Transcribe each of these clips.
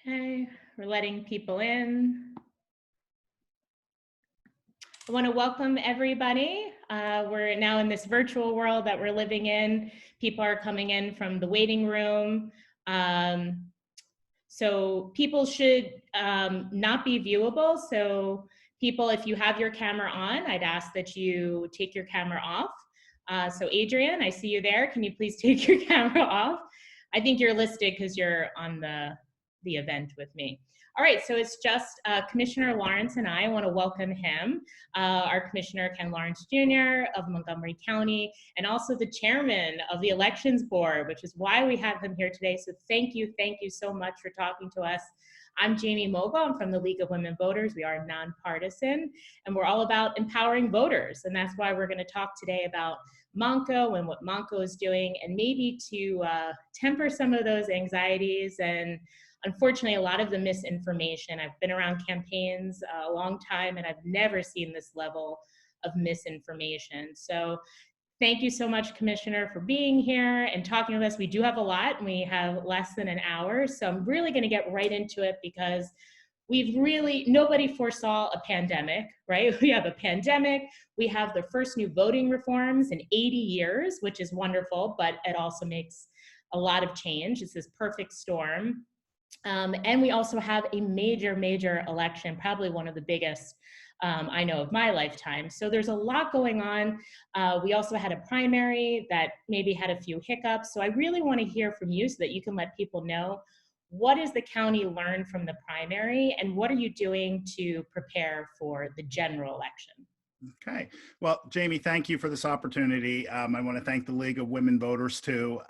Okay, we're letting people in. I want to welcome everybody. We're now in this virtual world that we're living in. People are coming in from the waiting room. So people should not be viewable. So people, if you have your camera on, I'd ask that you take your camera off. So Adrian, I see you there. Can you please take your camera off? I think you're listed because you're on the event with me. All right, so it's just Commissioner Lawrence and I want to welcome him, our Commissioner Ken Lawrence Jr. of Montgomery County, and also the chairman of the Elections Board, which is why we have him here today. So thank you so much for talking to us. I'm Jamie Mogul. I'm from the League of Women Voters. We are nonpartisan, and we're all about empowering voters. And that's why we're going to talk today about Monco and what Monco is doing, and maybe to temper some of those anxieties and unfortunately a lot of the misinformation. I've been around campaigns a long time, and I've never seen this level of misinformation. So thank you so much, Commissioner, for being here and talking with us. We do have a lot, and we have less than an hour. So I'm really going to get right into it because nobody foresaw a pandemic, right? We have a pandemic. We have the first new voting reforms in 80 years, which is wonderful, but it also makes a lot of change. It's this perfect storm. And we also have a major election, probably one of the biggest I know of my lifetime. So there's a lot going on. We also had a primary that maybe had a few hiccups. So I really want to hear from you so that you can let people know, what does the county learn from the primary, and what are you doing to prepare for the general election? Okay. Well, Jamie, thank you for this opportunity. I want to thank the League of Women Voters too.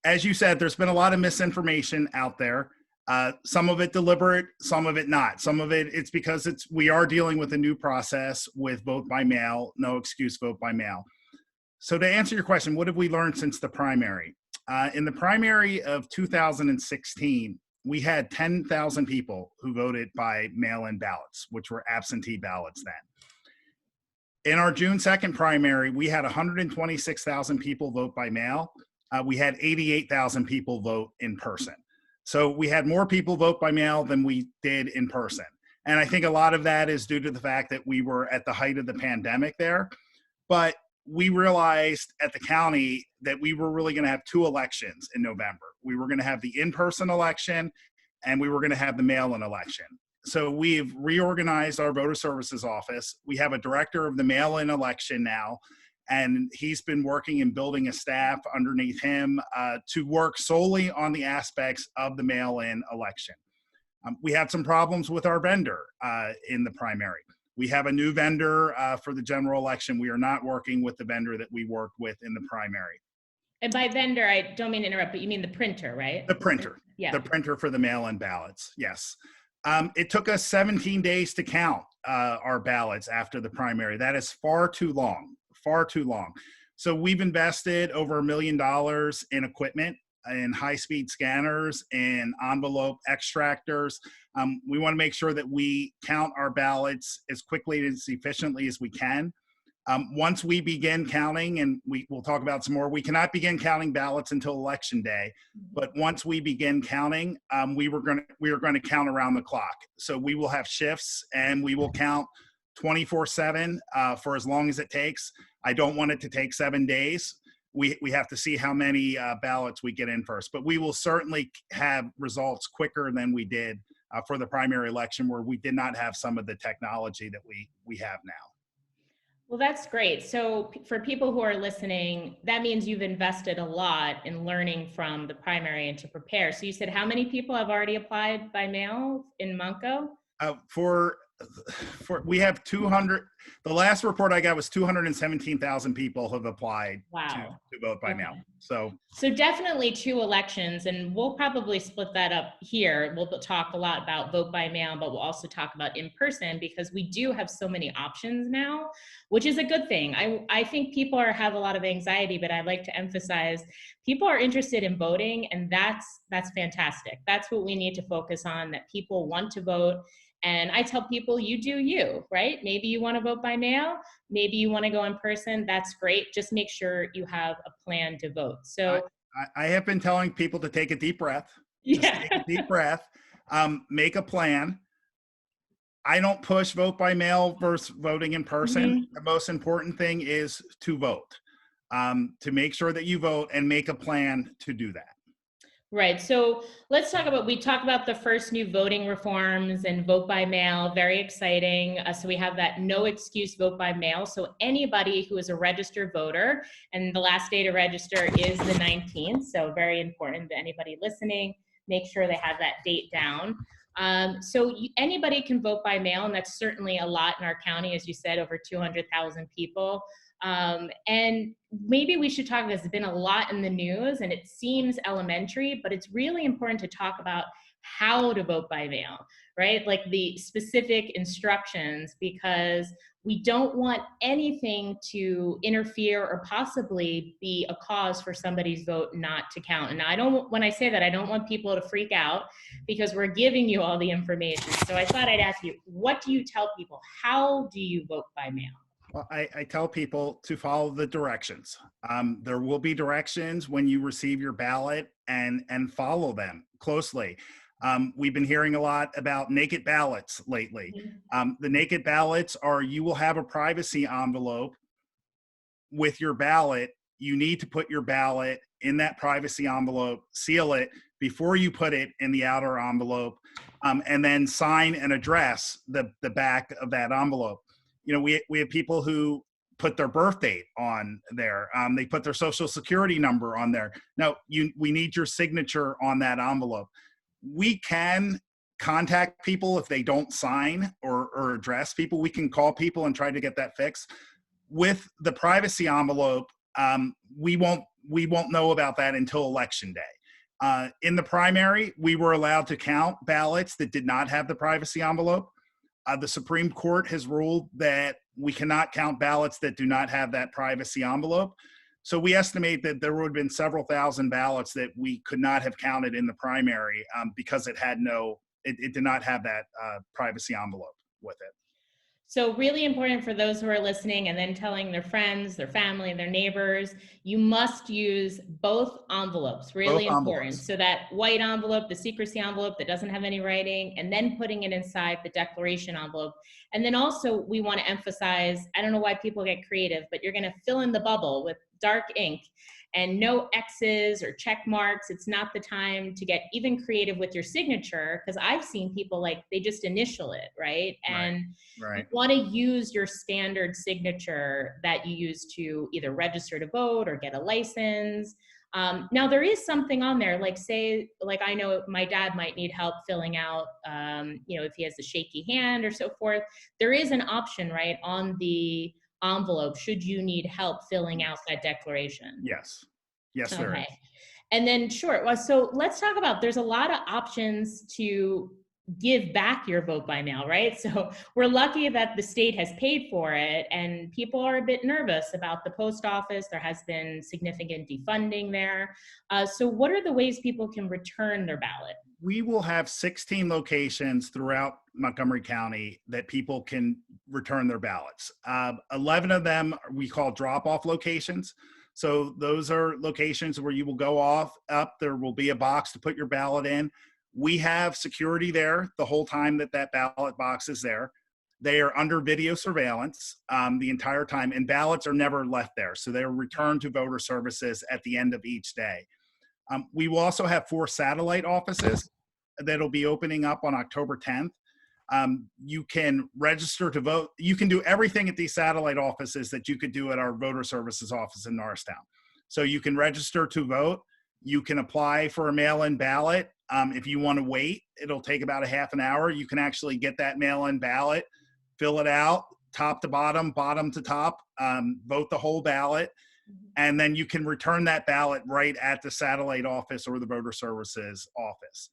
As you said, there's been a lot of misinformation out there. Some of it deliberate, some of it not. Some of it's because we are dealing with a new process with vote by mail, no excuse vote by mail. So to answer your question, what have we learned since the primary? In the primary of 2016, we had 10,000 people who voted by mail-in ballots, which were absentee ballots then. In our June 2nd primary, we had 126,000 people vote by mail. We had 88,000 people vote in person. So we had more people vote by mail than we did in person. And I think a lot of that is due to the fact that we were at the height of the pandemic there. But we realized at the county that we were really going to have two elections in November. We were going to have the in-person election, and we were going to have the mail-in election. So we've reorganized our voter services office. We have a director of the mail-in election now, and he's been working and building a staff underneath him to work solely on the aspects of the mail-in election. We had some problems with our vendor in the primary. We have a new vendor for the general election. We are not working with the vendor that we worked with in the primary. And by vendor, I don't mean to interrupt, but you mean the printer, right? The printer. Yeah. The printer for the mail-in ballots, yes. It took us 17 days to count our ballots after the primary. That is far too long. So we've invested over $1 million in equipment, in high-speed scanners, and envelope extractors. We want to make sure that we count our ballots as quickly and as efficiently as we can. Once we begin counting, and we'll talk about some more, we cannot begin counting ballots until Election Day. But once we begin counting, we are going to count around the clock. So we will have shifts, and we will count 24/7 for as long as it takes. I don't want it to take 7 days. We have to see how many ballots we get in first, but we will certainly have results quicker than we did for the primary election, where we did not have some of the technology that we have now. Well, that's great. So for people who are listening, that means you've invested a lot in learning from the primary and to prepare. So you said how many people have already applied by mail in Monco? We have 200. The last report I got was 217,000 people have applied to vote by mail. So definitely two elections, and we'll probably split that up here. We'll talk a lot about vote by mail, but we'll also talk about in person, because we do have so many options now, which is a good thing. I think people have a lot of anxiety, but I'd like to emphasize people are interested in voting, and that's fantastic. That's what we need to focus on, that people want to vote. And I tell people, you do you, right? Maybe you want to vote by mail. Maybe you want to go in person. That's great. Just make sure you have a plan to vote. So I have been telling people to take a deep breath. Yeah. Just take a deep breath. Make a plan. I don't push vote by mail versus voting in person. The most important thing is to vote, to make sure that you vote and make a plan to do that. Right. So let's talk about, we talked about the first new voting reforms and vote by mail, very exciting. So we have that no excuse vote by mail. So anybody who is a registered voter, and the last day to register is the 19th. So very important to anybody listening, make sure they have that date down. Anybody can vote by mail, and that's certainly a lot in our county, as you said, over 200,000 people. And maybe we should talk, there's been a lot in the news and it seems elementary, but it's really important to talk about how to vote by mail, right? Like the specific instructions, because we don't want anything to interfere or possibly be a cause for somebody's vote not to count. And when I say that, I don't want people to freak out because we're giving you all the information. So I thought I'd ask you, what do you tell people? How do you vote by mail? Well, I tell people to follow the directions. There will be directions when you receive your ballot, and follow them closely. We've been hearing a lot about naked ballots lately. The naked ballots are, you will have a privacy envelope with your ballot. You need to put your ballot in that privacy envelope, seal it before you put it in the outer envelope, and then sign and address the back of that envelope. You know, we have people who put their birth date on there. They put their social security number on there. No, we need your signature on that envelope. We can contact people if they don't sign or address people. We can call people and try to get that fixed. With the privacy envelope, we won't know about that until Election Day. In the primary, we were allowed to count ballots that did not have the privacy envelope. The Supreme Court has ruled that we cannot count ballots that do not have that privacy envelope. So we estimate that there would have been several thousand ballots that we could not have counted in the primary because it did not have that privacy envelope with it. So really important for those who are listening and then telling their friends, their family, their neighbors, you must use both envelopes, really important. So that white envelope, the secrecy envelope that doesn't have any writing, and then putting it inside the declaration envelope. And then also we want to emphasize, I don't know why people get creative, but you're going to fill in the bubble with dark ink and no X's or check marks. It's not the time to get even creative with your signature, because I've seen people they just initial it, right? And you want to use your standard signature that you use to either register to vote or get a license. Now there is something on there, I know my dad might need help filling out, if he has a shaky hand or so forth. There is an option, right, on the envelope should you need help filling out that declaration. Yes, there is. And then sure, so let's talk about, there's a lot of options to give back your vote by mail, right? So we're lucky that the state has paid for it, and people are a bit nervous about the post office. There has been significant defunding there. So what are the ways people can return their ballot? We will have 16 locations throughout Montgomery County that people can return their ballots. 11 of them we call drop-off locations. So those are locations where you will go up, there will be a box to put your ballot in. We have security there the whole time that ballot box is there. They are under video surveillance the entire time, and ballots are never left there. So they're returned to voter services at the end of each day. We will also have 4 satellite offices that'll be opening up on October 10th. You can register to vote. You can do everything at these satellite offices that you could do at our voter services office in Norristown. So you can register to vote. You can apply for a mail-in ballot. If you want to wait, it'll take about a half an hour. You can actually get that mail-in ballot, fill it out, top to bottom, bottom to top, vote the whole ballot. And then you can return that ballot right at the satellite office or the voter services office.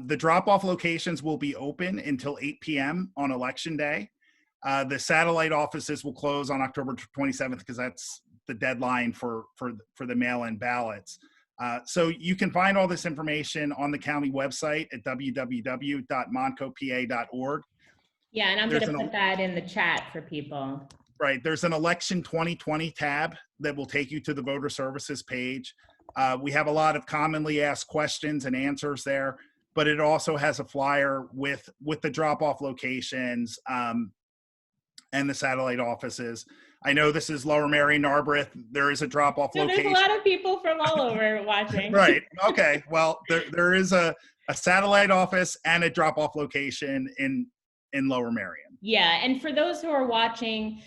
The drop-off locations will be open until 8 p.m. on Election Day. The satellite offices will close on October 27th because that's the deadline for the mail-in ballots. So you can find all this information on the county website at www.montcopa.org. Yeah, and I'm going to put that in the chat for people. Right. There's an Election 2020 tab that will take you to the voter services page. We have a lot of commonly asked questions and answers there. but it also has a flyer with the drop-off locations and the satellite offices. I know this is Lower Merion, Narberth. There is a drop-off So there's a location. lot of people from all over watching. Right. Okay. Well, there is a satellite office and a drop-off location in Lower Merion. Yeah, and for those who are watching,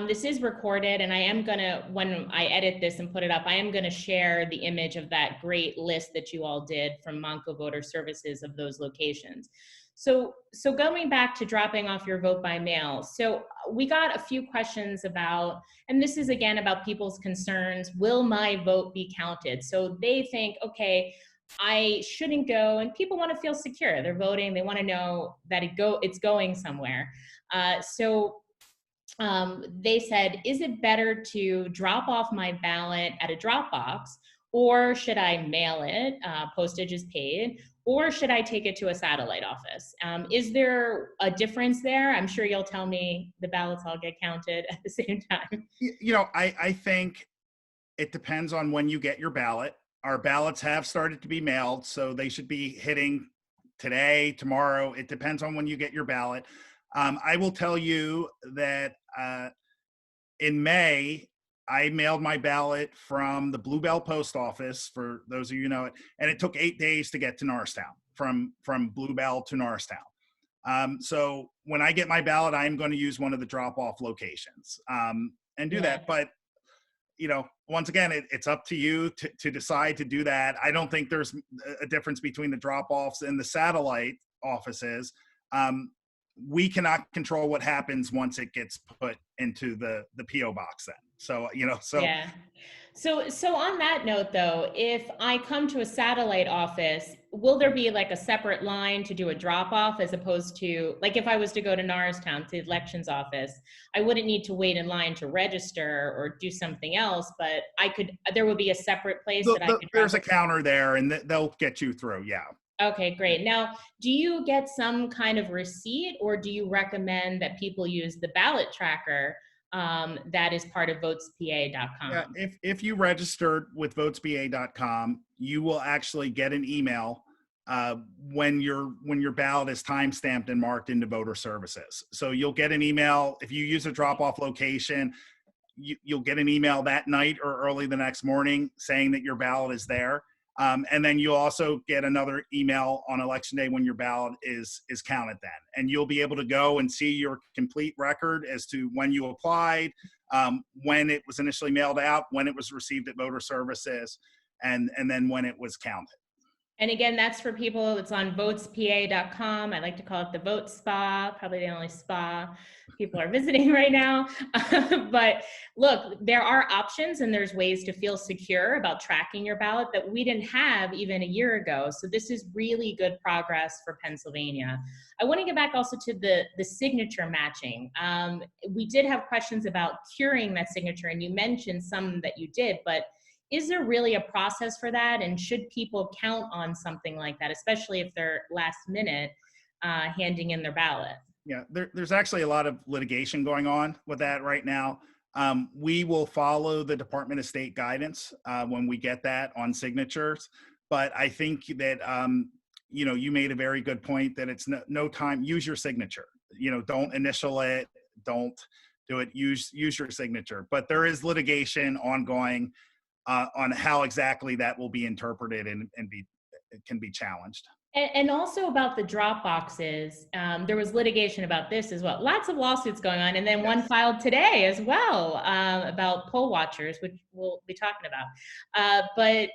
this is recorded, and I am gonna, when I edit this and put it up, I am gonna share the image of that great list that you all did from Monco Voter Services of those locations. So going back to dropping off your vote by mail, so we got a few questions about, and this is again about people's concerns, will my vote be counted? So they think, okay, I shouldn't go, and people want to feel secure. They're voting, they want to know that it's going somewhere. They said, is it better to drop off my ballot at a Dropbox, or should I mail it? Postage is paid, or should I take it to a satellite office? Is there a difference there? I'm sure you'll tell me the ballots all get counted at the same time. I think it depends on when you get your ballot. Our ballots have started to be mailed, so they should be hitting today, tomorrow. It depends on when you get your ballot. I will tell you that in May, I mailed my ballot from the Bluebell Post Office, for those of you who know it, and it took 8 days to get to Norristown, from Bluebell to Norristown. So when I get my ballot, I'm going to use one of the drop-off locations and do that. But once again, it's up to you to decide to do that. I don't think there's a difference between the drop-offs and the satellite offices. We cannot control what happens once it gets put into the PO box then. So, Yeah. So on that note though, if I come to a satellite office, will there be like a separate line to do a drop off, as opposed to, like, if I was to go to Norristown to the elections office, I wouldn't need to wait in line to register or do something else, but there would be a separate place that I could. There's a counter there and they'll get you through. Yeah. Okay, great. Now, do you get some kind of receipt, or do you recommend that people use the ballot tracker that is part of votespa.com? Yeah, if you registered with votespa.com, you will actually get an email when your ballot is time-stamped and marked into voter services. So you'll get an email if you use a drop-off location. You'll get an email that night or early the next morning saying that your ballot is there. And then you'll also get another email on election day when your ballot is counted then. And you'll be able to go and see your complete record as to when you applied, when it was initially mailed out, when it was received at voter services, and then when it was counted. And again, that's for people, it's on votespa.com. I like to call it the vote spa, probably the only spa people are visiting right now. But look, there are options and there's ways to feel secure about tracking your ballot that we didn't have even a year ago. So this is really good progress for Pennsylvania. I want to get back also to the signature matching. We did have questions about curing that signature, and you mentioned some that you did, but is there really a process for that? And should people count on something like that, especially if they're last minute handing in their ballot? Yeah, there's actually a lot of litigation going on with that right now. We will follow the Department of State guidance when we get that on signatures. But I think that, you made a very good point that it's no time, use your signature. Don't initial it, don't do it, use your signature. But there is litigation ongoing on how exactly that will be interpreted and can be challenged. And also about the drop boxes, there was litigation about this as well. Lots of lawsuits going on, and then one filed today as well about poll watchers, which we'll be talking about. But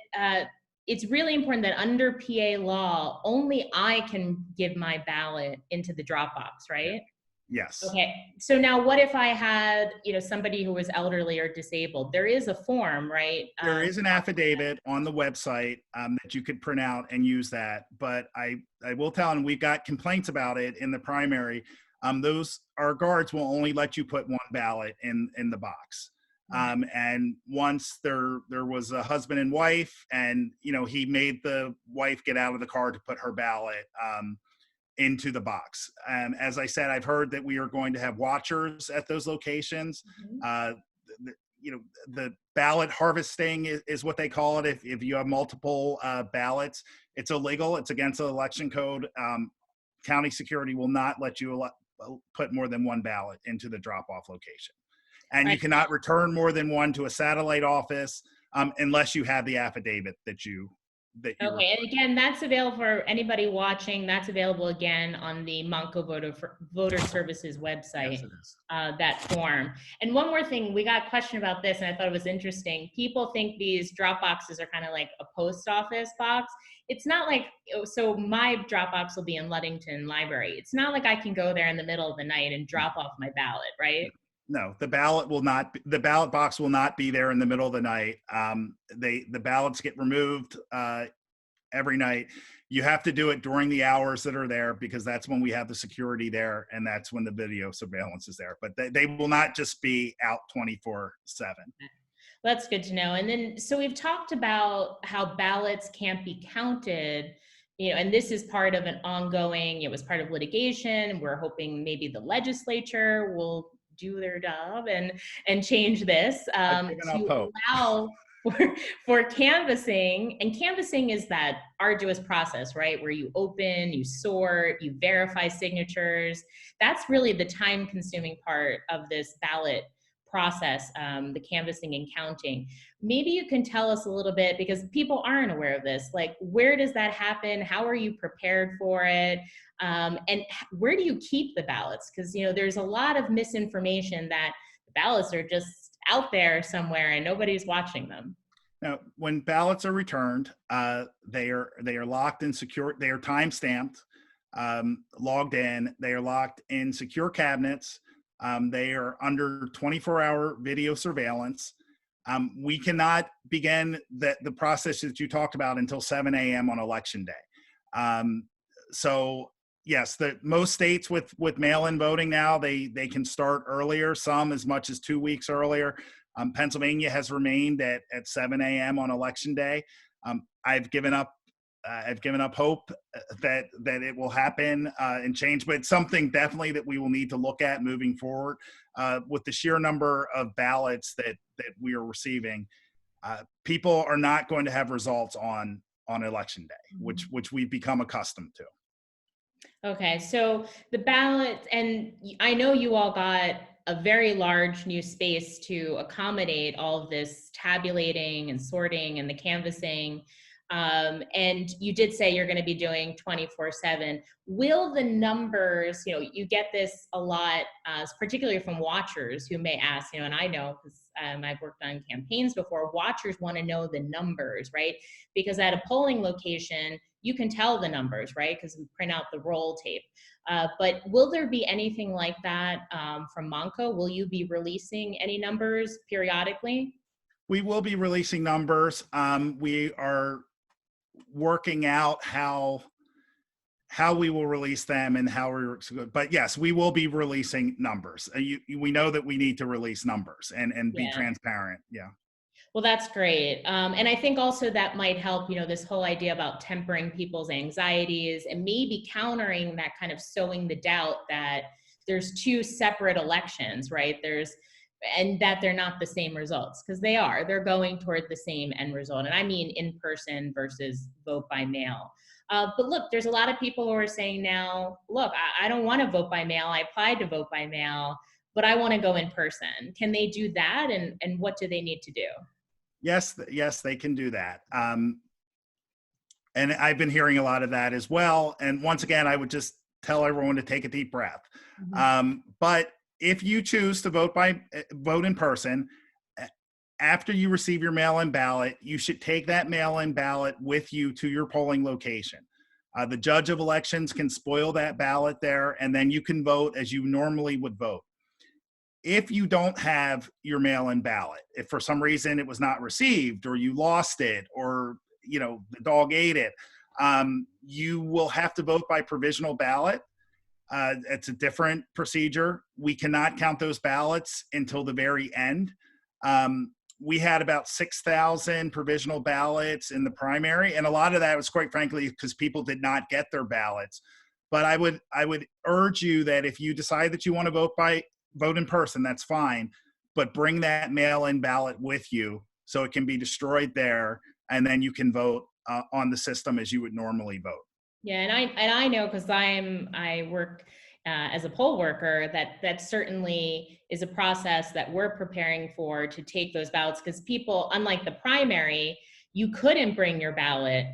it's really important that under PA law, only I can give my ballot into the Dropbox, right? Yes. Okay. So now what if I had, somebody who was elderly or disabled? There is a form, right? There is an affidavit on the website that you could print out and use that. But I will tell, and we've got complaints about it in the primary. Our guards will only let you put one ballot in the box. And once there was a husband and wife, and he made the wife get out of the car to put her ballot into the box. As I said, I've heard that we are going to have watchers at those locations. the ballot harvesting is what they call it. If you have multiple ballots, it's illegal. It's against the election code. County security will not let you put more than one ballot into the drop-off location. And you Right. cannot return more than one to a satellite office unless you have the affidavit that you Okay, and again, that's available for anybody watching. That's available again on the Monco Voter Services Yes, website, it is. that form. And one more thing, we got a question about this, and I thought it was interesting. People think these drop boxes are kind of like a post office box. It's not like, so my Dropbox will be in Ludington Library. It's not like I can go there in the middle of the night and drop off my ballot, right? No, the ballot will not. The ballot box will not be there in the middle of the night. The ballots get removed every night. You have to do it during the hours that are there because that's when we have the security there and that's when the video surveillance is there. But they will not just be out 24/7. That's good to know. And then, so we've talked about how ballots can't be counted, and this is part of an ongoing, it was part of litigation. We're hoping maybe the legislature will do their job and change this I've given up to hope. allow for canvassing. And canvassing is that arduous process, right? Where you open, you sort, you verify signatures. That's really the time consuming part of this ballot process, the canvassing and counting. Maybe you can tell us a little bit, because people aren't aware of this, like where does that happen? How are you prepared for it? And where do you keep the ballots? Because there's a lot of misinformation that the ballots are just out there somewhere and nobody's watching them. Now, when ballots are returned, they are locked and secure. They are time stamped, logged in. They are locked in secure cabinets. They are under 24-hour video surveillance. We cannot begin the process that you talked about until 7 a.m. on election day. So yes, most states with mail-in voting now, they can start earlier, some as much as 2 weeks earlier. Pennsylvania has remained at 7 a.m. on election day. I've given up hope that it will happen and change, but it's something definitely that we will need to look at moving forward with the sheer number of ballots that we are receiving. People are not going to have results on election day, which we've become accustomed to. Okay, so the ballot, and I know you all got a very large new space to accommodate all of this tabulating and sorting and the canvassing. And you did say you're going to be doing 24/7. Will the numbers, you get this a lot, particularly from watchers who may ask, and I know because I've worked on campaigns before, watchers want to know the numbers, right? Because at a polling location, you can tell the numbers, right? Because we print out the roll tape. But will there be anything like that from Monco? Will you be releasing any numbers periodically? We will be releasing numbers. We are working out how we will release them and how we're, but yes, we will be releasing numbers. We know that we need to release numbers and be transparent. Yeah. Well, that's great. And I think also that might help, this whole idea about tempering people's anxieties and maybe countering that kind of sowing the doubt that there's two separate elections, right? And that they're not the same results, because they're going toward the same end result. And I mean in person versus vote by mail. But look, there's a lot of people who are saying now, look, I don't want to vote by mail. I applied to vote by mail, but I want to go in person. Can they do that? And what do they need to do? Yes, they can do that. And I've been hearing a lot of that as well. And once again, I would just tell everyone to take a deep breath. But if you choose to vote in person, after you receive your mail-in ballot, you should take that mail-in ballot with you to your polling location. The judge of elections can spoil that ballot there, and then you can vote as you normally would vote. If you don't have your mail-in ballot, if for some reason it was not received or you lost it or the dog ate it, you will have to vote by provisional ballot. It's a different procedure. We cannot count those ballots until the very end. We had about 6,000 provisional ballots in the primary, and a lot of that was, quite frankly, because people did not get their ballots. But I would urge you that if you decide that you want to vote in person, that's fine. but bring that mail-in ballot with you so it can be destroyed there, and then you can vote on the system as you would normally vote. Yeah, and I know because I work as a poll worker that certainly is a process that we're preparing for to take those ballots, because people, unlike the primary, you couldn't bring your ballot.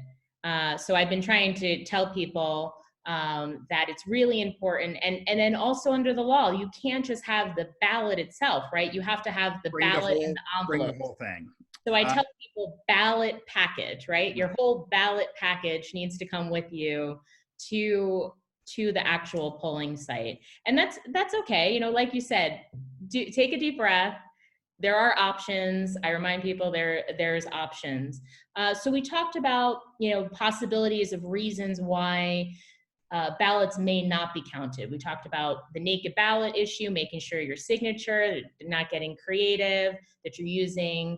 So I've been trying to tell people that it's really important, and then also under the law, you can't just have the ballot itself, right? You have to have the ballot and the Bring the envelope. whole thing. So I tell people ballot package, right? Your whole ballot package needs to come with you to the actual polling site. And that's okay. You know, like you said, take a deep breath. There are options. I remind people there's options. So we talked about, you know, possibilities of reasons why ballots may not be counted. We talked about the naked ballot issue, making sure your signature, not getting creative, that you're using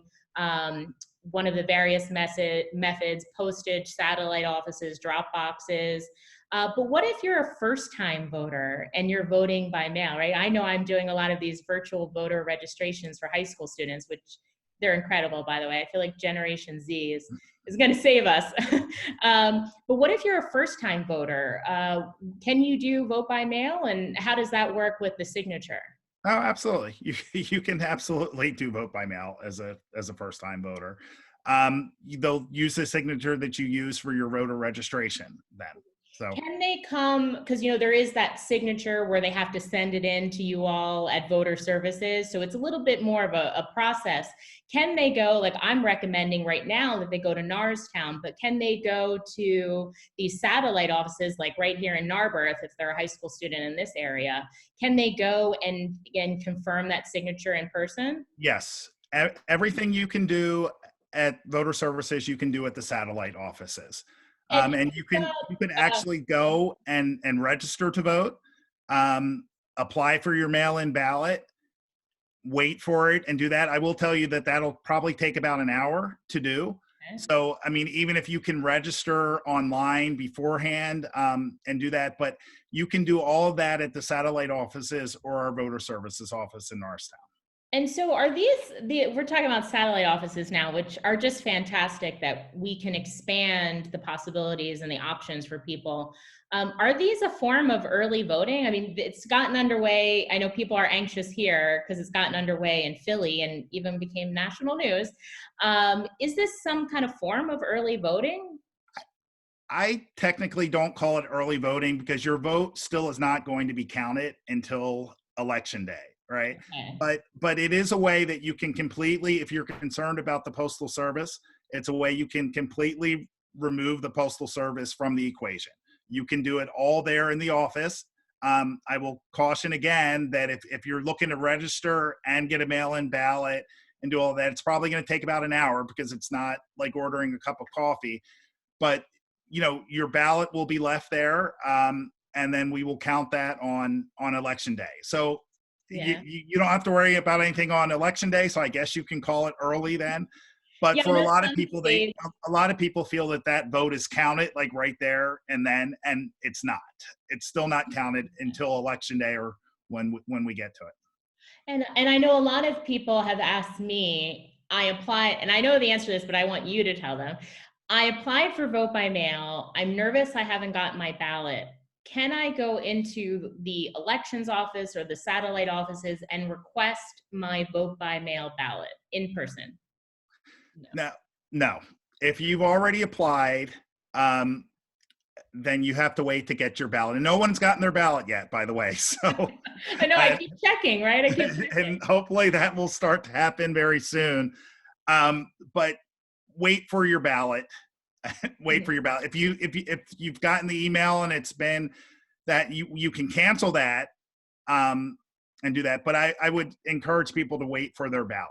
one of the various methods, postage, satellite offices, Dropboxes. But what if you're a first-time voter and you're voting by mail, right? I know I'm doing a lot of these virtual voter registrations for high school students, which they're incredible, by the way. I feel like Generation Z is going to save us. But what if you're a first-time voter? Can you do vote by mail, and how does that work with the signature? Oh, absolutely. You can absolutely do vote by mail as a first-time voter. They'll use the signature that you use for your voter registration then. So Can they come, because, you know, there is that signature where they have to send it in to you all at voter services, so it's a little bit more of a process. Can they go, like I'm recommending right now that they go to Norristown, but can they go to these satellite offices like right here in Narberth if they're a high school student in this area? Can they go and again confirm that signature in person? yes, everything you can do at voter services, you can do at the satellite offices. And you can actually go and register to vote, apply for your mail-in ballot, wait for it and do that. I will tell you that that'll probably take about an hour to do. Okay. So, I mean, even if you can register online beforehand and do that, but you can do all of that at the satellite offices or our voter services office in Norristown. And so are we're talking about satellite offices now, which are just fantastic that we can expand the possibilities and the options for people. Are these a form of early voting? I mean, it's gotten underway. I know people are anxious here because it's gotten underway in Philly and even became national news. Is this some kind of form of early voting? I technically don't call it early voting because your vote still is not going to be counted until election day. Right. Okay. But it is a way that you can completely, if you're concerned about the Postal Service, it's a way you can completely remove the Postal Service from the equation. You can do it all there in the office. I will caution again that if you're looking to register and get a mail-in ballot and do all that, it's probably going to take about an hour because it's not like ordering a cup of coffee. But, you know, your ballot will be left there, and then we will count that on election day. So Yeah. you don't have to worry about anything on election day. So I guess you can call it early then. But Yeah, for a that's lot of people, unsafe. a lot of people feel that vote is counted like right there and then, and it's not. It's still not counted until election day or when we get to it. And I know a lot of people have asked me, I applied, and I know the answer to this, but I want you to tell them. I applied for vote by mail. I'm nervous I haven't gotten my ballot. Can I go into the elections office or the satellite offices and request my vote by mail ballot in person? No. No. If you've already applied, then you have to wait to get your ballot. And no one's gotten their ballot yet, by the way. So I know, I keep checking, right? I keep checking. And hopefully that will start to happen very soon. But wait for your ballot. Wait for your ballot. If you've gotten the email and it's been that you can cancel that and do that. But I would encourage people to wait for their ballot.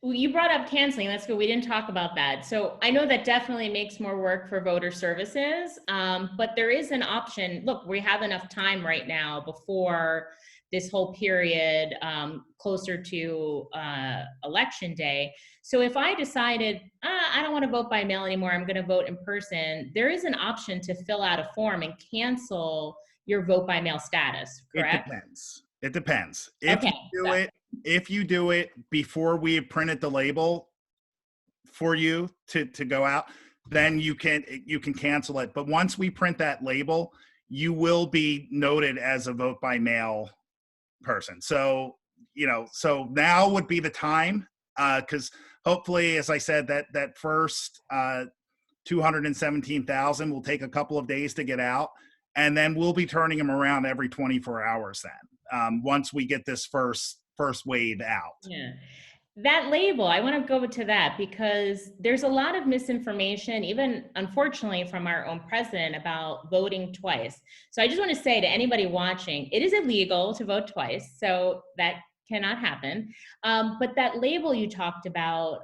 Well, you brought up canceling. That's good. We didn't talk about that. So I know that definitely makes more work for voter services, but there is an option. Look, we have enough time right now before this whole period closer to election day. So if I decided, I don't want to vote by mail anymore, I'm going to vote in person, there is an option to fill out a form and cancel your vote by mail status, correct? It depends. If Okay. you do it if you do it before we have printed the label for you to go out, then you can cancel it. But once we print that label, you will be noted as a vote by mail person. So, so now would be the time, because hopefully, as I said, that first 217,000 will take a couple of days to get out, and then we'll be turning them around every 24 hours. Then, once we get this first wave out. Yeah. That label, I want to go to that because there's a lot of misinformation, even unfortunately from our own president, about voting twice. So I just want to say to anybody watching, it is illegal to vote twice. So that cannot happen. But that label you talked about,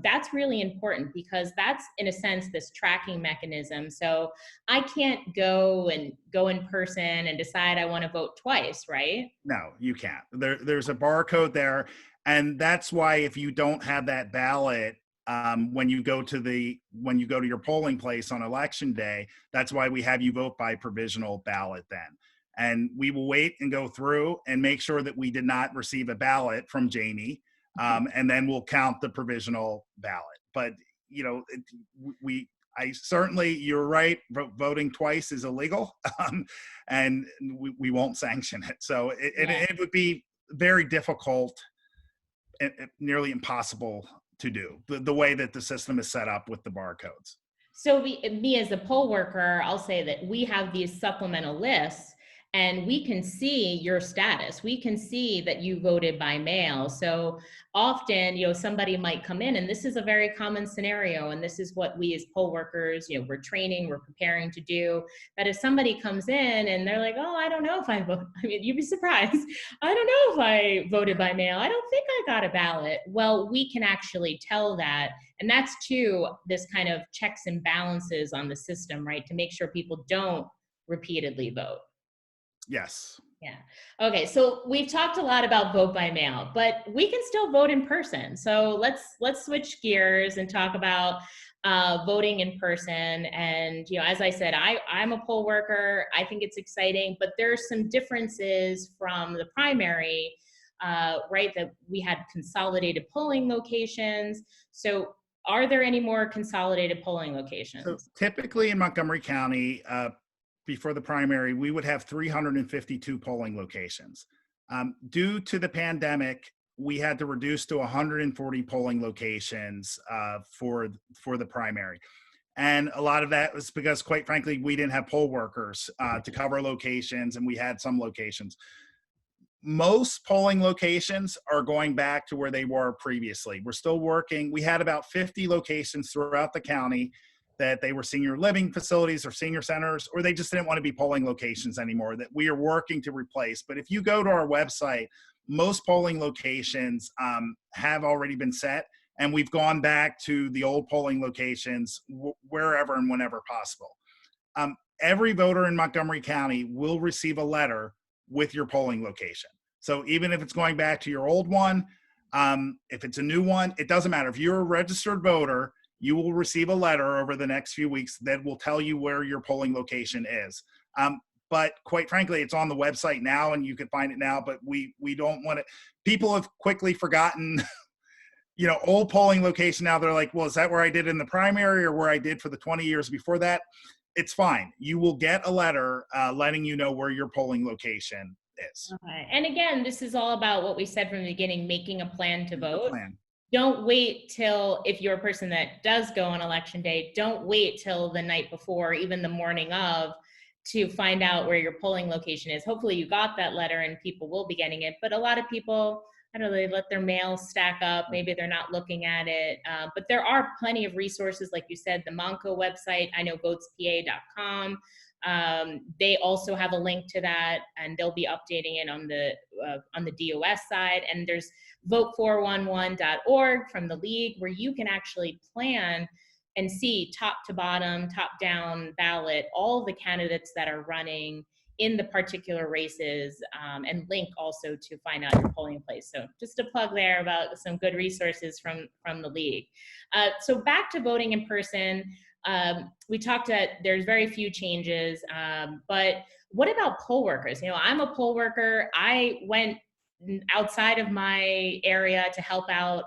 that's really important because that's, in a sense, this tracking mechanism. So I can't go in person and decide I want to vote twice, right? No, you can't. There's a barcode there. And that's why if you don't have that ballot, when you go to your polling place on election day, that's why we have you vote by provisional ballot then. And we will wait and go through and make sure that we did not receive a ballot from Jamie. And then we'll count the provisional ballot. But, I certainly, you're right, voting twice is illegal, and we won't sanction it. So it would be very difficult, nearly impossible to do the way that the system is set up with the barcodes. So me as a poll worker, I'll say that we have these supplemental lists and we can see your status. We can see that you voted by mail. So often, somebody might come in, and this is a very common scenario. And this is what we as poll workers, we're training, we're preparing to do. That if somebody comes in and they're like, oh, I don't know if I vote. I mean, you'd be surprised. I don't know if I voted by mail. I don't think I got a ballot. Well, we can actually tell that. And that's too, this kind of checks and balances on the system, right? To make sure people don't repeatedly vote. Yes. Yeah. Okay. So we've talked a lot about vote by mail, but we can still vote in person. So let's switch gears and talk about voting in person. And as I said, I'm a poll worker. I think it's exciting, but there's some differences from the primary, right? That we had consolidated polling locations. So are there any more consolidated polling locations? So typically in Montgomery County, before the primary, we would have 352 polling locations. Due to the pandemic, we had to reduce to 140 polling locations for the primary. And a lot of that was because, quite frankly, we didn't have poll workers to cover locations, and we had some locations. Most polling locations are going back to where they were previously. We're still working. We had about 50 locations throughout the county that they were senior living facilities or senior centers, or they just didn't want to be polling locations anymore, that we are working to replace. But if you go to our website, most polling locations have already been set, and we've gone back to the old polling locations wherever and whenever possible. Every voter in Montgomery County will receive a letter with your polling location. So even if it's going back to your old one, if it's a new one, it doesn't matter. If you're a registered voter, you will receive a letter over the next few weeks that will tell you where your polling location is. But quite frankly, it's on the website now and you can find it now, but we don't want it. People have quickly forgotten, old polling location now. They're like, well, is that where I did in the primary or where I did for the 20 years before that? It's fine. You will get a letter letting you know where your polling location is. Okay. And again, this is all about what we said from the beginning, making a plan to vote. Plan. Don't wait till, if you're a person that does go on election day, don't wait till the night before, even the morning of, to find out where your polling location is. Hopefully you got that letter and people will be getting it. But a lot of people, I don't know, they let their mail stack up. Maybe they're not looking at it. But there are plenty of resources. Like you said, the Monco website, I know votespa.com. They also have a link to that, and they'll be updating it on the DOS side. And there's vote411.org from the league, where you can actually plan and see top to bottom, top down ballot, all the candidates that are running in the particular races, and link also to find out your polling place. So just a plug there about some good resources from the league. So back to voting in person. We talked that there's very few changes, but what about poll workers? I'm a poll worker. I went outside of my area to help out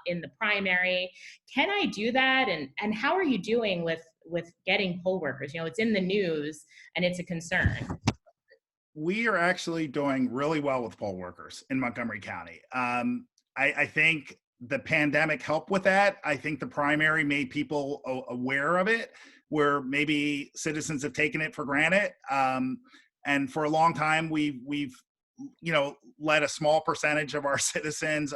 in the primary. Can I do that? And how are you doing with getting poll workers? You know, it's in the news and it's a concern. We are actually doing really well with poll workers in Montgomery County. I think the pandemic helped with that. I think the primary made people aware of it, where maybe citizens have taken it for granted. And for a long time, we've let a small percentage of our citizens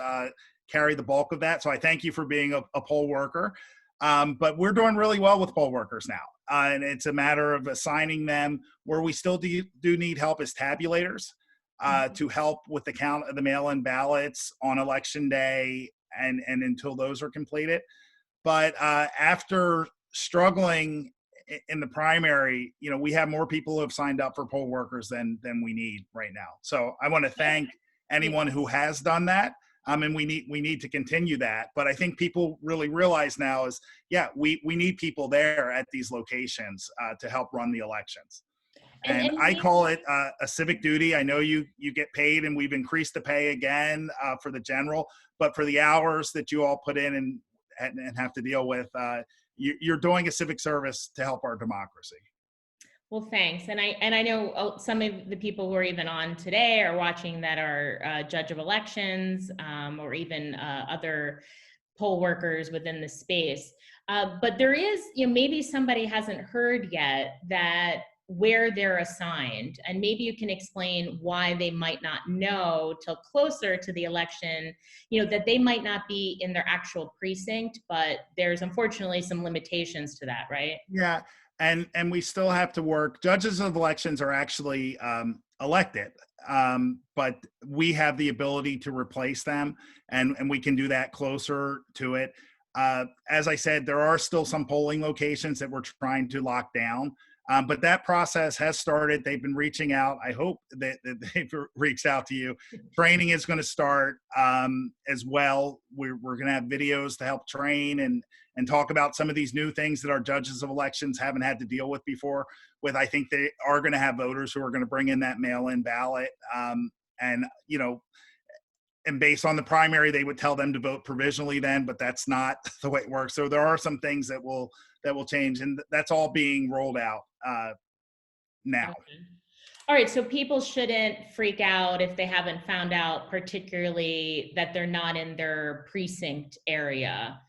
carry the bulk of that. So I thank you for being a poll worker. But we're doing really well with poll workers now. And it's a matter of assigning them. Where we still do need help is tabulators to help with the count of the mail-in ballots on election day and until those are completed. But after struggling in the primary, we have more people who have signed up for poll workers than we need right now. So I want to thank anyone who has done that. And we need to continue that. But I think people really realize now is, we need people there at these locations to help run the elections. And I call it a civic duty. I know you get paid, and we've increased the pay again for the general, but for the hours that you all put in and have to deal with, you're doing a civic service to help our democracy. Well, thanks. And I know some of the people who are even on today are watching that are judge of elections or even other poll workers within the space. But there is, maybe somebody hasn't heard yet that where they're assigned, and maybe you can explain why they might not know till closer to the election, that they might not be in their actual precinct, but there's unfortunately some limitations to that, right? Yeah. And we still have to work. Judges of elections are actually elected, but we have the ability to replace them, and we can do that closer to it. As I said, there are still some polling locations that we're trying to lock down, but that process has started. They've been reaching out. I hope that they've reached out to you. Training is going to start as well. We're going to have videos to help train and talk about some of these new things that our judges of elections haven't had to deal with before. I think they are going to have voters who are going to bring in that mail-in ballot. And based on the primary, they would tell them to vote provisionally then, but that's not the way it works. So there are some things that will change, and that's all being rolled out now. Okay. All right, so people shouldn't freak out if they haven't found out, particularly that they're not in their precinct area.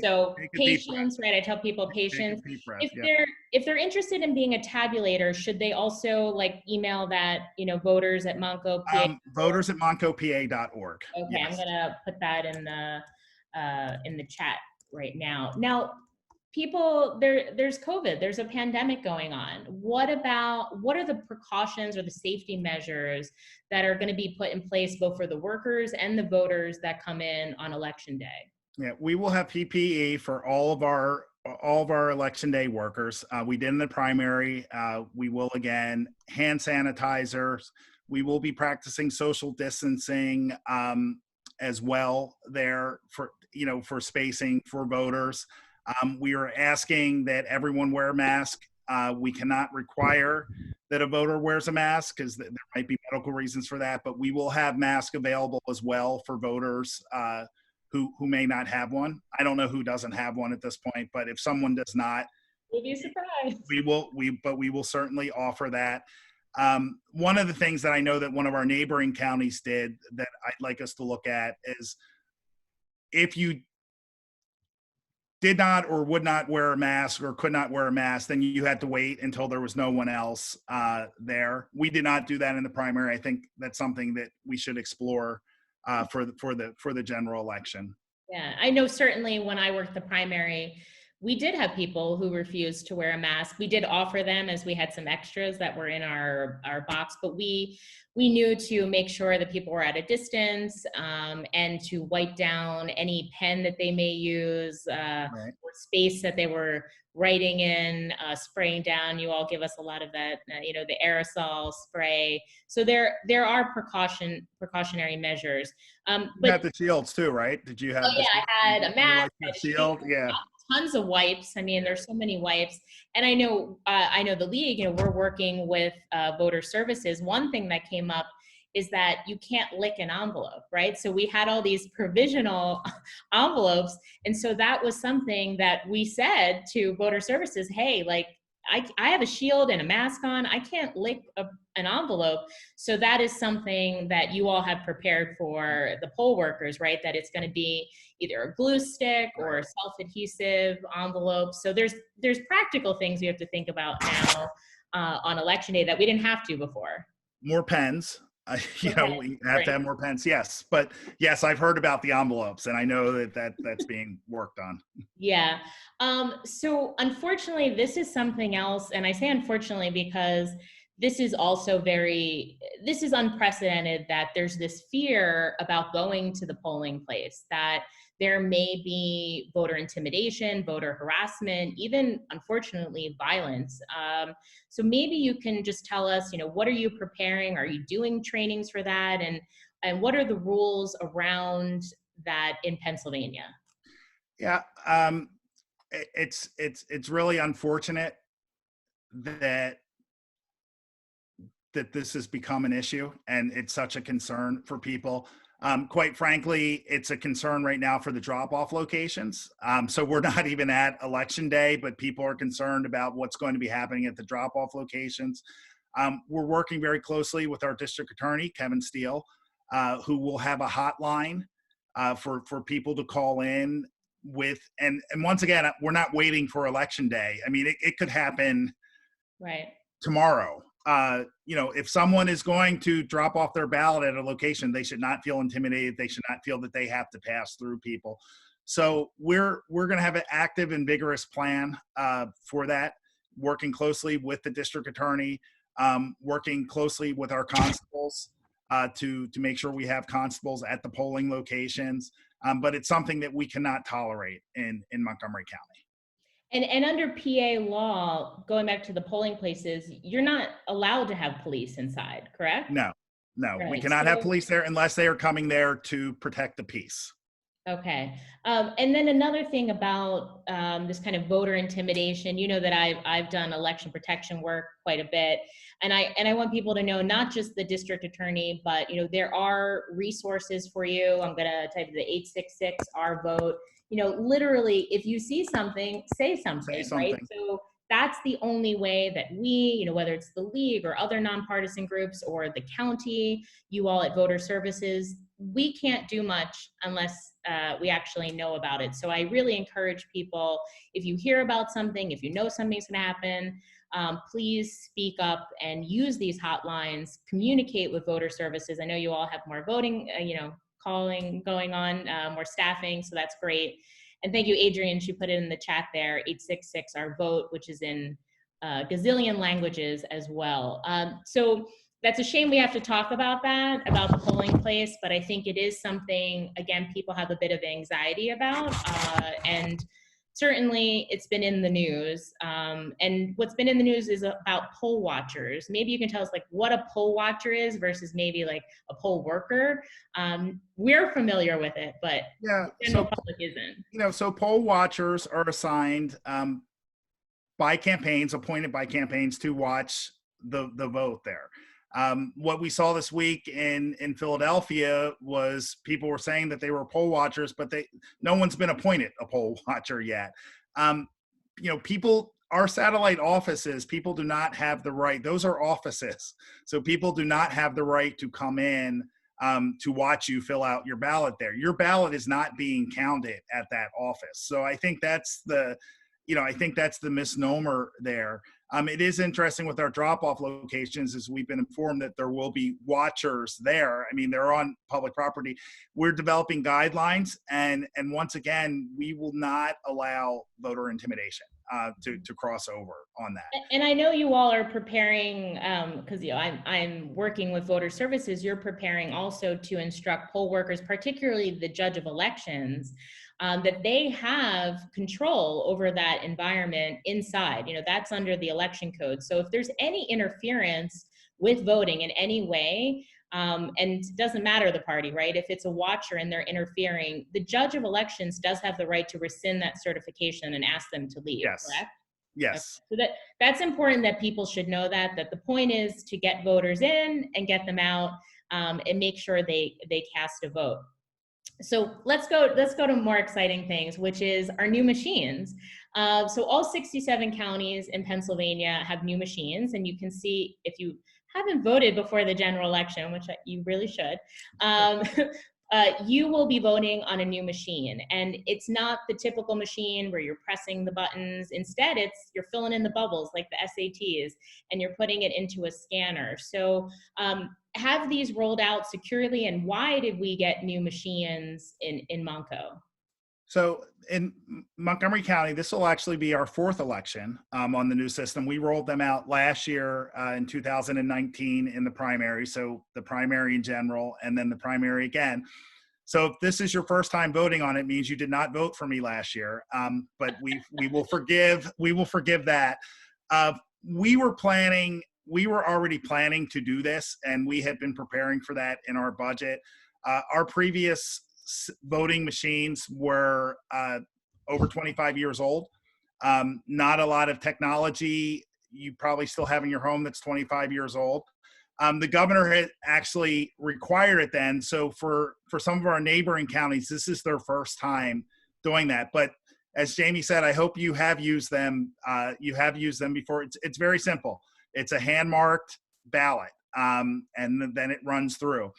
So patience, right? I tell people patience. If they're interested in being a tabulator, should they also email that, voters at Montco PA? Voters at montcopa.org. Okay, yes. I'm gonna put that in the chat right now. Now, people, there's COVID, there's a pandemic going on. What are the precautions or the safety measures that are going to be put in place both for the workers and the voters that come in on election day? Yeah, we will have PPE for all of our election day workers. We did in the primary. We will again, hand sanitizers. We will be practicing social distancing as well there for spacing for voters. We are asking that everyone wear a mask. We cannot require that a voter wears a mask because there might be medical reasons for that, but we will have masks available as well for voters who may not have one. I don't know who doesn't have one at this point, but if someone does not, you'll be surprised. We will certainly offer that. One of the things that I know that one of our neighboring counties did that I'd like us to look at is if you did not or would not wear a mask or could not wear a mask, then you had to wait until there was no one else there. We did not do that in the primary. I think that's something that we should explore for the general election. Yeah, I know certainly when I worked the primary, we did have people who refused to wear a mask. We did offer them as we had some extras that were in our box, but we knew to make sure that people were at a distance and to wipe down any pen that they may use or space that they were writing in, spraying down. You all give us a lot of that, the aerosol spray. So there are precautionary measures. You had the shields too, right? Did you have? Oh, yeah, I had a mask, a shield, yeah. Tons of wipes. I mean, there's so many wipes. And I know the league, we're working with voter services. One thing that came up is that you can't lick an envelope, right? So we had all these provisional envelopes. And so that was something that we said to voter services, hey, like, I have a shield and a mask on. I can't lick an envelope. So that is something that you all have prepared for the poll workers, right? That it's going to be either a glue stick or a self-adhesive envelope. So there's practical things we have to think about now on election day that we didn't have to before. More pens. Okay, We have great. to have more pens. Yes, but yes, I've heard about the envelopes, and I know that's being worked on. Yeah. So unfortunately, this is something else. And I say unfortunately because this is also this is unprecedented that there's this fear about going to the polling place, that there may be voter intimidation, voter harassment, even unfortunately violence. So maybe you can just tell us, what are you preparing? Are you doing trainings for that? And what are the rules around that in Pennsylvania? Yeah, it's really unfortunate that this has become an issue and it's such a concern for people. Quite frankly, it's a concern right now for the drop-off locations. So we're not even at election day, but people are concerned about what's going to be happening at the drop-off locations. We're working very closely with our district attorney, Kevin Steele, who will have a hotline for people to call in with. And once again, we're not waiting for election day. I mean, it could happen Right. tomorrow. If someone is going to drop off their ballot at a location, they should not feel intimidated. They should not feel that they have to pass through people. So we're going to have an active and vigorous plan for that, working closely with the district attorney, working closely with our constables to make sure we have constables at the polling locations. But it's something that we cannot tolerate in Montgomery County. And under PA law, going back to the polling places, you're not allowed to have police inside, correct? No, we Right. cannot have police there unless they are coming there to protect the peace. Okay. And then another thing about this kind of voter intimidation, that I've done election protection work quite a bit, and I want people to know, not just the district attorney, but there are resources for you. I'm gonna type the 866 our vote. Literally, if you see something, say something, right? So that's the only way that we, whether it's the league or other nonpartisan groups or the county, you all at Voter Services, we can't do much unless we actually know about it. So I really encourage people, if you hear about something, if you know something's going to happen, please speak up and use these hotlines, communicate with Voter Services. I know you all have more voting, calling going on, more staffing, so that's great. And thank you, Adrian. She put it in the chat there, 866 our vote, which is in gazillion languages as well. So that's a shame we have to talk about that, about the polling place, but I think it is something, again, people have a bit of anxiety about, and certainly it's been in the news. And what's been in the news is about poll watchers. Maybe you can tell us like what a poll watcher is versus maybe like a poll worker. We're familiar with it, but yeah, the general public isn't. So poll watchers are assigned by campaigns, appointed by campaigns to watch the vote there. What we saw this week in Philadelphia was people were saying that they were poll watchers, but no one's been appointed a poll watcher yet. People, our satellite offices, people do not have the right. Those are offices. So people do not have the right to come in to watch you fill out your ballot there. Your ballot is not being counted at that office. So I think that's the misnomer there. It is interesting with our drop-off locations, as we've been informed that there will be watchers there. I mean, they're on public property. We're developing guidelines, and once again, we will not allow voter intimidation to cross over on that. And I know you all are preparing, because I'm working with Voter Services. You're preparing also to instruct poll workers, particularly the judge of elections, that they have control over that environment inside. That's under the election code. So if there's any interference with voting in any way, and it doesn't matter the party, right? If it's a watcher and they're interfering, the judge of elections does have the right to rescind that certification and ask them to leave, Yes. correct? Yes. Okay. So that's important, that people should know that the point is to get voters in and get them out. and make sure they cast a vote. So let's go to more exciting things, which is our new machines. So all 67 counties in Pennsylvania have new machines, and you can see if you haven't voted before the general election, which you really should, you will be voting on a new machine. And it's not the typical machine where you're pressing the buttons. Instead, you're filling in the bubbles like the SATs, and you're putting it into a scanner. So have these rolled out securely, and why did we get new machines in Monco? So in Montgomery County, this will actually be our fourth election on the new system. We rolled them out last year in 2019 in the primary. So the primary in general, and then the primary again. So if this is your first time voting on it, means you did not vote for me last year. But we will forgive that. We were already planning to do this, and we had been preparing for that in our budget. Our previous voting machines were over 25 years old. Not a lot of technology you probably still have in your home that's 25 years old. The governor had actually required it then. So for some of our neighboring counties, this is their first time doing that. But as Jamie said, I hope you have used them. You have used them before. It's very simple. It's a hand-marked ballot, and then it runs through.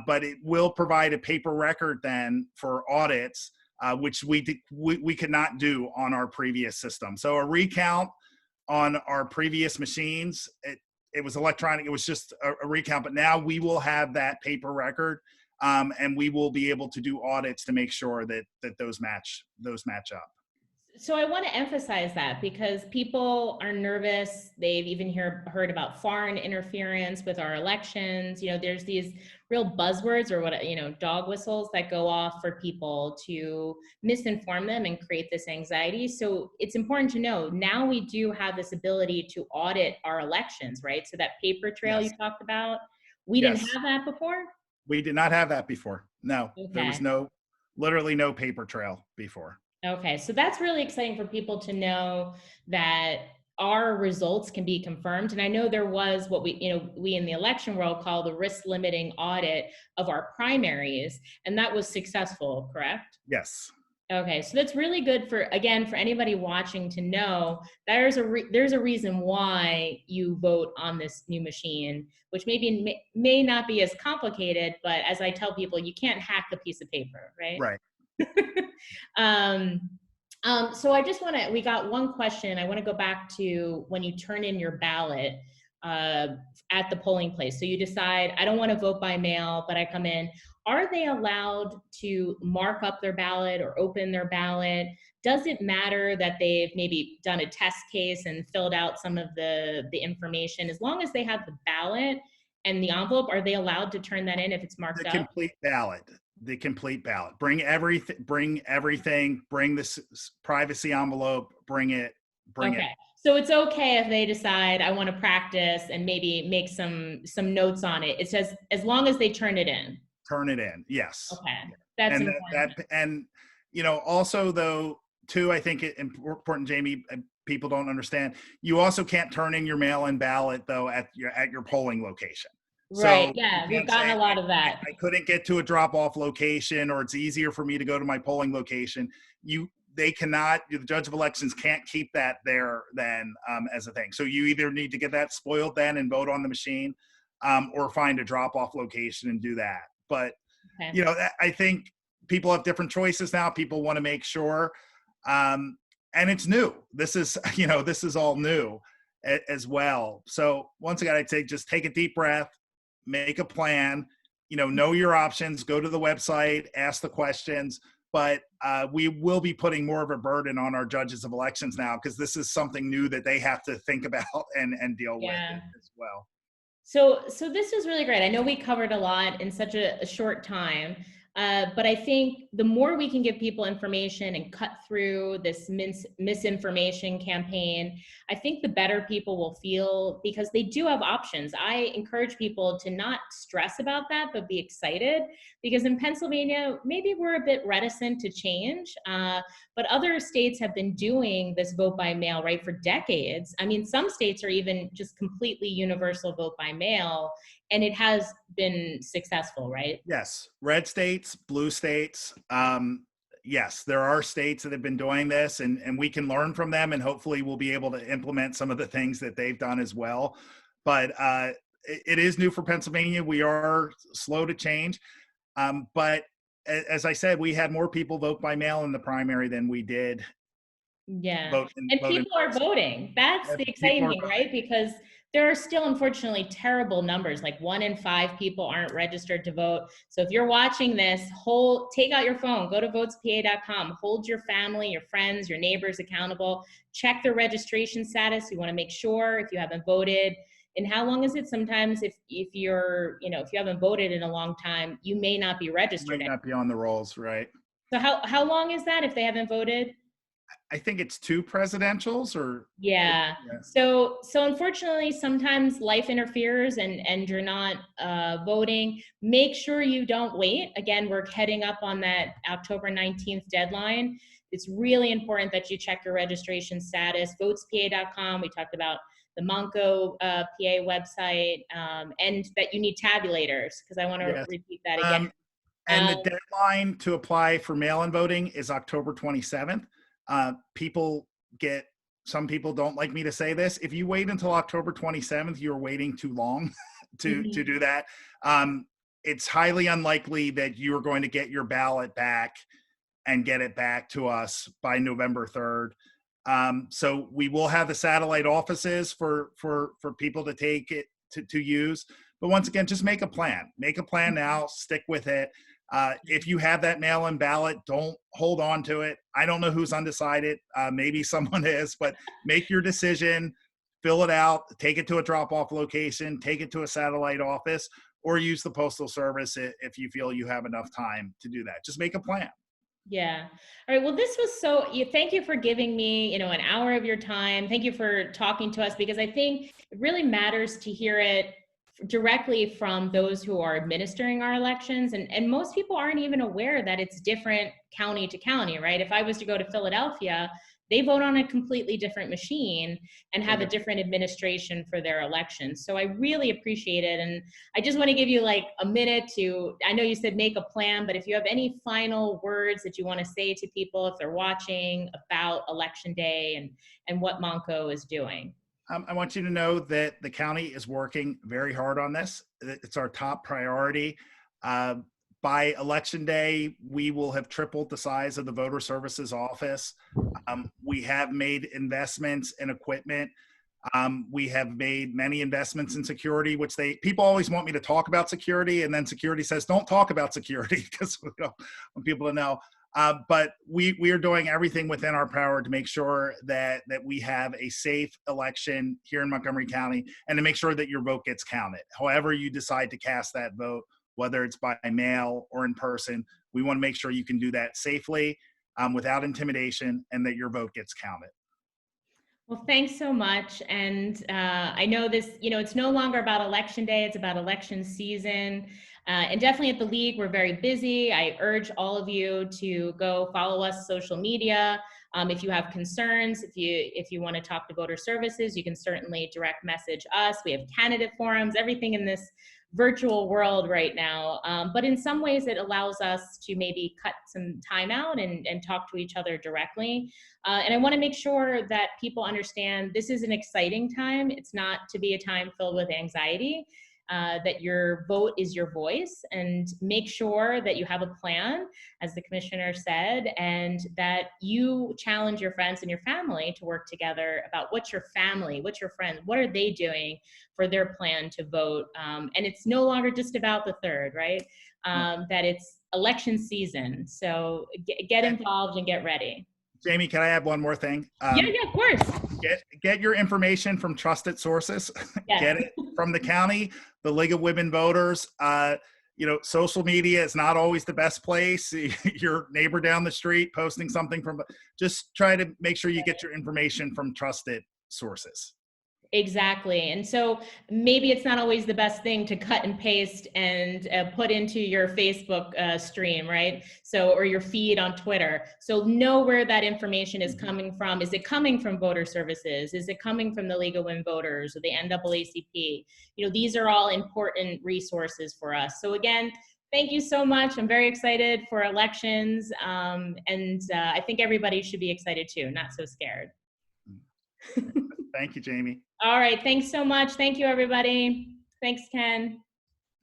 But it will provide a paper record then for audits, which we could not do on our previous system. So a recount on our previous machines, it was electronic. It was just a recount. But now we will have that paper record, and we will be able to do audits to make sure that those match up. So I want to emphasize that because people are nervous. They've even heard about foreign interference with our elections. There's these real buzzwords or dog whistles that go off for people to misinform them and create this anxiety. So it's important to know now we do have this ability to audit our elections, right? So that paper trail Yes. you talked about, we Yes. didn't have that before? We did not have that before. No, Okay. There was literally no paper trail before. Okay, so that's really exciting for people to know that our results can be confirmed. And I know there was what we in the election world call the risk limiting audit of our primaries, and that was successful, correct? Yes. Okay, so that's really good for anybody watching to know there's a reason why you vote on this new machine, which may not be as complicated, but as I tell people, you can't hack a piece of paper, right? Right. So we got one question. I want to go back to when you turn in your ballot at the polling place. So you decide, I don't want to vote by mail, but I come in. Are they allowed to mark up their ballot or open their ballot? Does it matter that they've maybe done a test case and filled out some of the information? As long as they have the ballot and the envelope, are they allowed to turn that in if it's marked up? The complete ballot. Bring everything. Bring this privacy envelope. Bring it. So it's okay if they decide I want to practice and maybe make some notes on it. It says as long as they turn it in. Turn it in. Yes. Okay. That's important. Also though too, I think it's important, Jamie, people don't understand. You also can't turn in your mail-in ballot though at your polling location. Right. So yeah, we've gotten a lot of that. I couldn't get to a drop-off location, or it's easier for me to go to my polling location. The judge of elections can't keep that there then as a thing. So you either need to get that spoiled then and vote on the machine, or find a drop-off location and do that. But Okay. I think people have different choices now. People want to make sure, and it's new. This is all new as well. So once again, I'd say just take a deep breath. Make a plan, know your options, go to the website, ask the questions, but we will be putting more of a burden on our judges of elections now because this is something new that they have to think about and deal with as well. So this is really great. I know we covered a lot in such a short time. But I think the more we can give people information and cut through this misinformation campaign, I think the better people will feel, because they do have options. I encourage people to not stress about that, but be excited, because in Pennsylvania, maybe we're a bit reticent to change, but other states have been doing this vote by mail, right, for decades. I mean, some states are even just completely universal vote by mail, and it has been successful, right? Yes, red states, blue states. Yes, there are states that have been doing this, and we can learn from them, and hopefully we'll be able to implement some of the things that they've done as well. But it is new for Pennsylvania. We are slow to change. But as I said, we had more people vote by mail in the primary than we did Yeah. vote And in people are person. voting. That's Yeah, the people exciting are thing, right? Because there are still, unfortunately, terrible numbers. Like 1 in 5 people aren't registered to vote. So if you're watching this, take out your phone, go to votespa.com, hold your family, your friends, your neighbors accountable, check their registration status. You want to make sure if you haven't voted. And how long is it? Sometimes if you're, if you haven't voted in a long time, you may not be registered. might not be on the rolls, right? So how long is that if they haven't voted? I think it's 2 presidentials, or Yeah. yeah. So unfortunately, sometimes life interferes and you're not voting. Make sure you don't wait. Again, we're heading up on that October 19th deadline. It's really important that you check your registration status. Votespa.com. We talked about the Monco PA website, and that you need tabulators, because I want to Yes. repeat that again. And Um, the deadline to apply for mail-in voting is October 27th. Some people don't like me to say this. If you wait until October 27th, you're waiting too long to mhm. do that. It's highly unlikely that you're going to get your ballot back and get it back to us by November 3rd. So we will have the satellite offices for people to take it to use. But once again, just make a plan. Make a plan now. Stick with it. If you have that mail-in ballot, don't hold on to it. I don't know who's undecided. Maybe someone is, but make your decision. Fill it out. Take it to a drop-off location. Take it to a satellite office, or use the postal service if you feel you have enough time to do that. Just make a plan. Yeah. All right. Well, this was thank you for giving me, an hour of your time. Thank you for talking to us, because I think it really matters to hear it directly from those who are administering our elections. And most people aren't even aware that it's different county to county, right? If I was to go to Philadelphia, they vote on a completely different machine and have a different administration for their elections. So I really appreciate it. And I just want to give you like a minute I know you said make a plan, but if you have any final words that you want to say to people if they're watching about Election Day and what Monco is doing. I want you to know that the county is working very hard on this. It's our top priority. Uh, by Election Day, we will have tripled the size of the voter services office. We have made investments in equipment. We have made many investments in security, which people always want me to talk about security, and then security says, don't talk about security, because we don't want people to know. But we are doing everything within our power to make sure that we have a safe election here in Montgomery County, and to make sure that your vote gets counted. However you decide to cast that vote, whether it's by mail or in person, we want to make sure you can do that safely, without intimidation, and that your vote gets counted. Well, thanks so much. And I know this, it's no longer about Election Day, it's about election season. And definitely at the League, we're very busy. I urge all of you to go follow us social media. If you have concerns, if you want to talk to voter services, you can certainly direct message us. We have candidate forums, everything in this virtual world right now. But in some ways, it allows us to maybe cut some time out and talk to each other directly. And I want to make sure that people understand this is an exciting time. It's not to be a time filled with anxiety. That your vote is your voice, and make sure that you have a plan, as the commissioner said, and that you challenge your friends and your family to work together about what's your friends, what are they doing for their plan to vote. And it's no longer just about the third, right? That it's election season. So get involved and get ready. Jamie, can I add one more thing? Yeah, of course. Get your information from trusted sources. Yes. Get it from the county, the League of Women Voters. social media is not always the best place. Your neighbor down the street posting something just try to make sure you get your information from trusted sources. Exactly. And so maybe it's not always the best thing to cut and paste and put into your Facebook stream, right? Or your feed on Twitter. So know where that information is coming from. Is it coming from voter services? Is it coming from the League of Women Voters or the NAACP? These are all important resources for us. So again, thank you so much. I'm very excited for elections. And I think everybody should be excited too, not so scared. Thank you, Jamie. All right. Thanks so much. Thank you, everybody. Thanks, Ken.